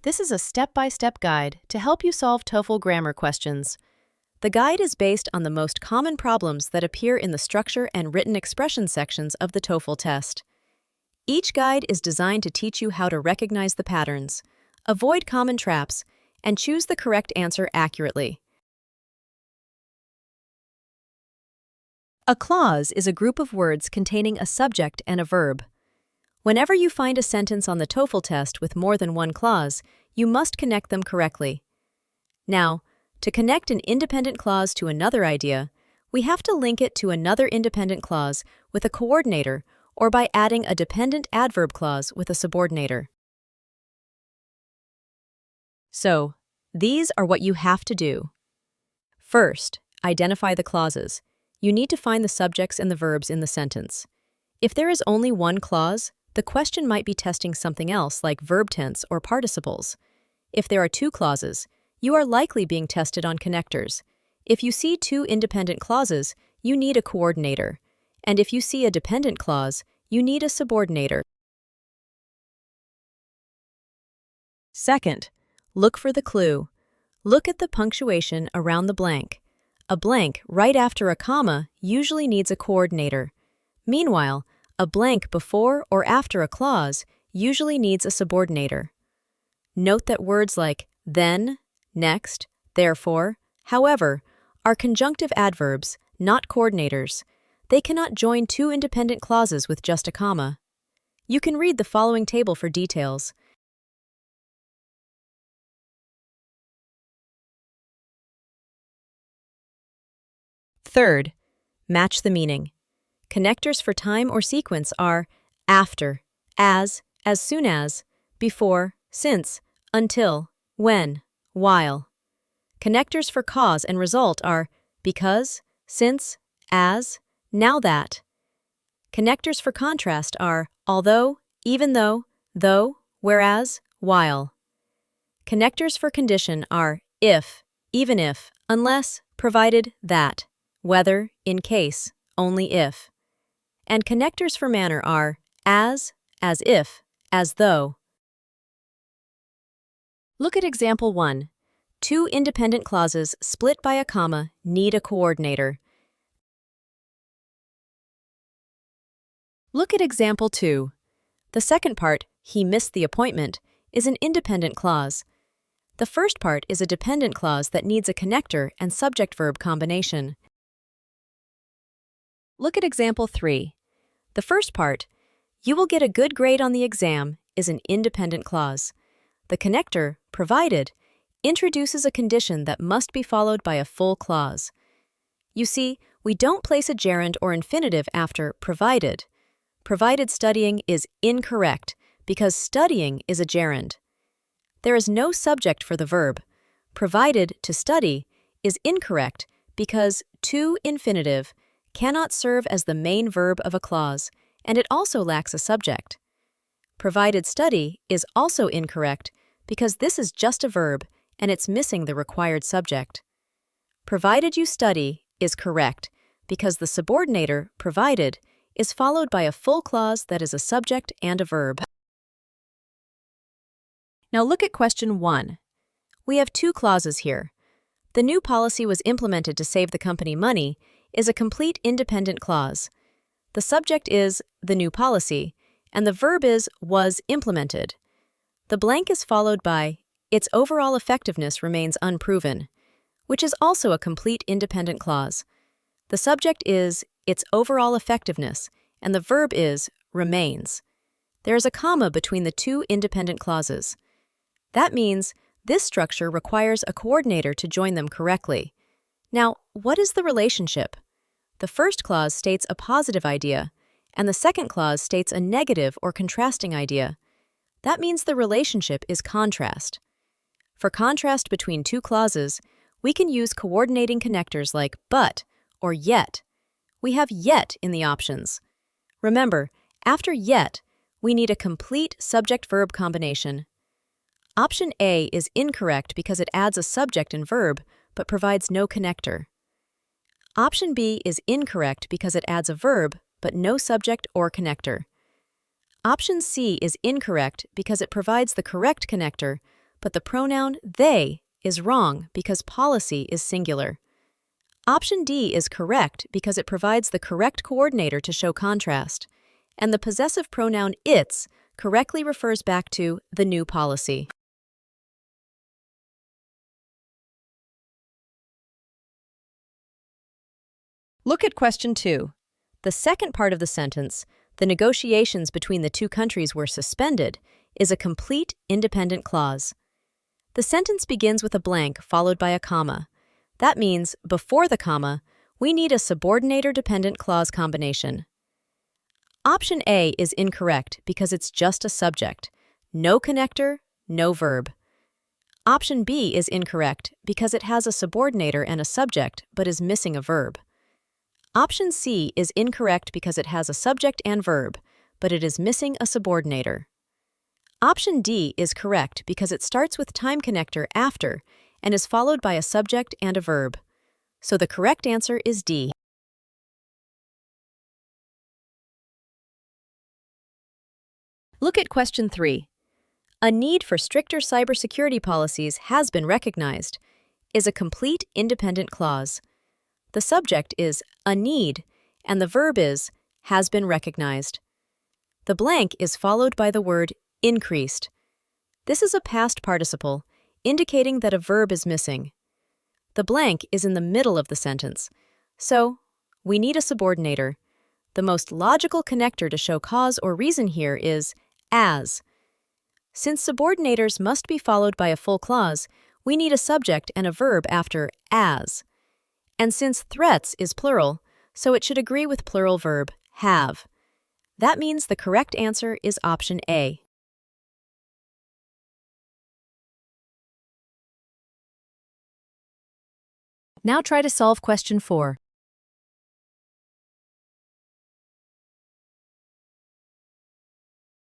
This is a step-by-step guide to help you solve TOEFL grammar questions. The guide is based on the most common problems that appear in the structure and written expression sections of the TOEFL test. Each guide is designed to teach you how to recognize the patterns, avoid common traps, and choose the correct answer accurately. A clause is a group of words containing a subject and a verb. Whenever you find a sentence on the TOEFL test with more than one clause, you must connect them correctly. Now, to connect an independent clause to another idea, we have to link it to another independent clause with a coordinator or by adding a dependent adverb clause with a subordinator. So, these are what you have to do. First, identify the clauses. You need to find the subjects and the verbs in the sentence. If there is only one clause, the question might be testing something else like verb tense or participles. If there are two clauses, you are likely being tested on connectors. If you see two independent clauses, you need a coordinator. And if you see a dependent clause, you need a subordinator. Second, look for the clue. Look at the punctuation around the blank. A blank right after a comma usually needs a coordinator. Meanwhile, a blank before or after a clause usually needs a subordinator. Note that words like then, next, therefore, however, are conjunctive adverbs, not coordinators. They cannot join two independent clauses with just a comma. You can read the following table for details. Third, match the meaning. Connectors for time or sequence are after, as soon as, before, since, until, when, while. Connectors for cause and result are because, since, as, now that. Connectors for contrast are although, even though, whereas, while. Connectors for condition are if, even if, unless, provided, that, whether, in case, only if. And connectors for manner are as if, as though. Look at example 1. Two independent clauses split by a comma need a coordinator. Look at example 2. The second part, he missed the appointment, is an independent clause. The first part is a dependent clause that needs a connector and subject-verb combination. Look at example 3. The first part, you will get a good grade on the exam, is an independent clause. The connector, provided, introduces a condition that must be followed by a full clause. You see, we don't place a gerund or infinitive after provided. Provided studying is incorrect because studying is a gerund. There is no subject for the verb. Provided to study is incorrect because to infinitive cannot serve as the main verb of a clause, and it also lacks a subject. Provided study is also incorrect because this is just a verb and it's missing the required subject. Provided you study is correct because the subordinator, provided, is followed by a full clause that is a subject and a verb. Now look at question 1. We have two clauses here. The new policy was implemented to save the company money is a complete independent clause. The subject is the new policy, and the verb is was implemented. The blank is followed by its overall effectiveness remains unproven, which is also a complete independent clause. The subject is its overall effectiveness, and the verb is remains. There is a comma between the two independent clauses. That means this structure requires a coordinator to join them correctly. Now, what is the relationship? The first clause states a positive idea, and the second clause states a negative or contrasting idea. That means the relationship is contrast. For contrast between two clauses, we can use coordinating connectors like but or yet. We have yet in the options. Remember, after yet, we need a complete subject-verb combination. Option A is incorrect because it adds a subject and verb, but provides no connector. Option B is incorrect because it adds a verb, but no subject or connector. Option C is incorrect because it provides the correct connector, but the pronoun they is wrong because policy is singular. Option D is correct because it provides the correct coordinator to show contrast, and the possessive pronoun its correctly refers back to the new policy. Look at question 2. The second part of the sentence, the negotiations between the two countries were suspended, is a complete independent clause. The sentence begins with a blank followed by a comma. That means, before the comma, we need a subordinator-dependent clause combination. Option A is incorrect because it's just a subject. No connector, no verb. Option B is incorrect because it has a subordinator and a subject but is missing a verb. Option C is incorrect because it has a subject and verb, but it is missing a subordinator. Option D is correct because it starts with time connector after and is followed by a subject and a verb. So the correct answer is D. Look at question 3. A need for stricter cybersecurity policies has been recognized is a complete independent clause. The subject is a need, and the verb is has been recognized. The blank is followed by the word increased. This is a past participle, indicating that a verb is missing. The blank is in the middle of the sentence, so we need a subordinator. The most logical connector to show cause or reason here is as. Since subordinators must be followed by a full clause, we need a subject and a verb after as. And since threats is plural, so it should agree with plural verb have. That means the correct answer is option A. Now try to solve question 4.